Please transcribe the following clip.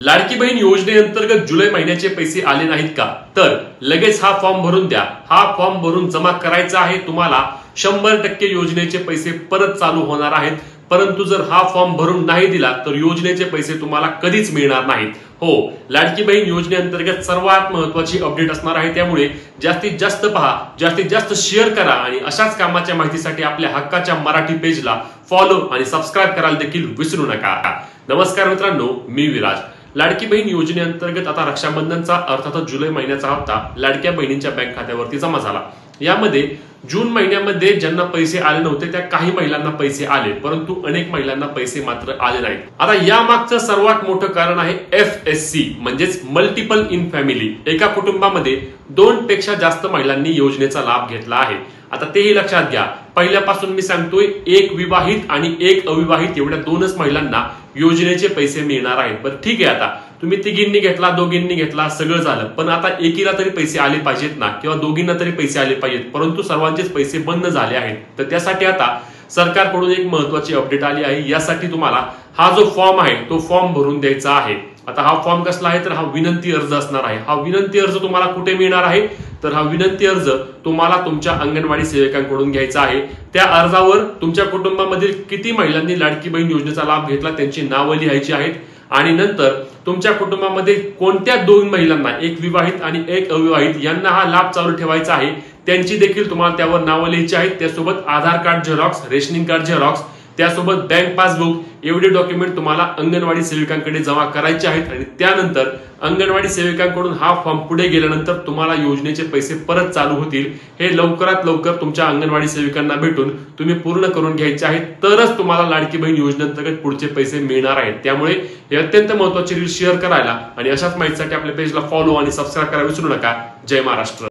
लाडकी बहीण योजनेअंतर्गत जुलै महिन्याचे पैसे आले नाहीत का? तर लगेच हा फॉर्म भरून द्या। हा फॉर्म भरून जमा करायचा आहे। तुम्हाला 100% योजनेचे पैसे परत चालू होणार आहेत। परंतु जर हा फॉर्म भरून नाही दिला तर योजनेचे पैसे तुम्हाला कधीच मिळणार नाहीत। हो, लाडकी बहीण योजनेअंतर्गत सर्वात महत्त्वाची अपडेट असणार आहे। त्यामुळे जास्तीत जास्त पहा, जास्तीत जास्त शेअर करा आणि अशाच कामाच्या माहितीसाठी आपल्या हक्काच्या मराठी पेजला फॉलो आणि सबस्क्राइब करायला देखील विसरू नका। नमस्कार मित्रांनो, मी विराज। लाडकी बहीण योजनेअंतर्गत आता रक्षाबंधनचा अर्थातच जुलै महिन्याचा हप्ता लाडक्या बहिणींच्या बँक खात्यावरती जमा झाला। यामध्ये जून महिन्यामध्ये ज्यांना पैसे आले नव्हते त्या काही महिलांना पैसे आले, परंतु अनेक महिलांना पैसे मात्र आले नाहीत। आता यामागचं सर्वात मोठं कारण आहे FSC म्हणजेच मल्टिपल इन फॅमिली। एका कुटुंबामध्ये 2 पेक्षा जास्त महिलांनी योजनेचा लाभ घेतला आहे। आता तेही लक्षात घ्या, पहिल्यापासून मी सांगतोय, एक विवाहित आणि एक अविवाहित एवढ्या 2च महिलांना योजनेचे पैसे मिळणार आहेत। पण ठीक आहे, आता तुम्ही तिघींनी घेतला, दोघींनी घेतला, सगळं झालं, पण आता एकीला तरी पैसे आले पाहिजेत ना, किंवा दोघींना तरी पैसे आले पाहिजेत। परंतु सर्वांचेच पैसे बंद झाले आहेत। तर त्यासाठी आता सरकारकडून एक महत्त्वाची अपडेट आली आहे। यासाठी तुम्हाला हा जो फॉर्म आहे तो फॉर्म भरून द्यायचा आहे। आता हा फॉर्म कसला आहे तर हा विनंती अर्ज असणार आहे। हा विनंती अर्ज तुम्हाला कुठे मिळणार आहे तर हा विनंती अर्ज तुम्हाला तुमच्या अंगणवाडी सेविकांकडून घ्यायचा आहे। त्या अर्जावर तुमच्या कुटुंबामधील किती महिलांनी लाडकी बहीण योजनेचा लाभ घेतला त्यांची नावं लिहायची आहेत आणि नंतर तुमच्या कुटुंबामध्ये कोणत्या 2 महिलांना, एक विवाहित आणि एक अविवाहित, यांना हा लाभ चालू ठेवायचा आहे त्यांची देखील तुम्हाला त्यावर नावं लिहायची आहेत। त्यासोबत Aadhaar card xerox, rationing card xerox, त्यासोबत बँक पासबुक एवढे डॉक्युमेंट तुम्हाला अंगणवाडी सेविकांकडे जमा करायचे आहेत। आणि त्यानंतर अंगणवाडी सेविकांकडून हा फॉर्म पुढे गेल्यानंतर तुम्हाला योजनेचे पैसे परत चालू होतील। हे लवकरात लवकर तुमच्या अंगणवाडी सेविकांना भेटून तुम्ही पूर्ण करून घ्यायचे आहेत, तरच तुम्हाला लाडकी बहीण योजनेअंतर्गत पुढचे पैसे मिळणार आहेत। त्यामुळे हे अत्यंत महत्त्वाचे रील शेअर करायला आणि अशाच माहितीसाठी आपल्या पेजला फॉलो आणि सबस्क्राइब करायला विसरू नका। जय महाराष्ट्र।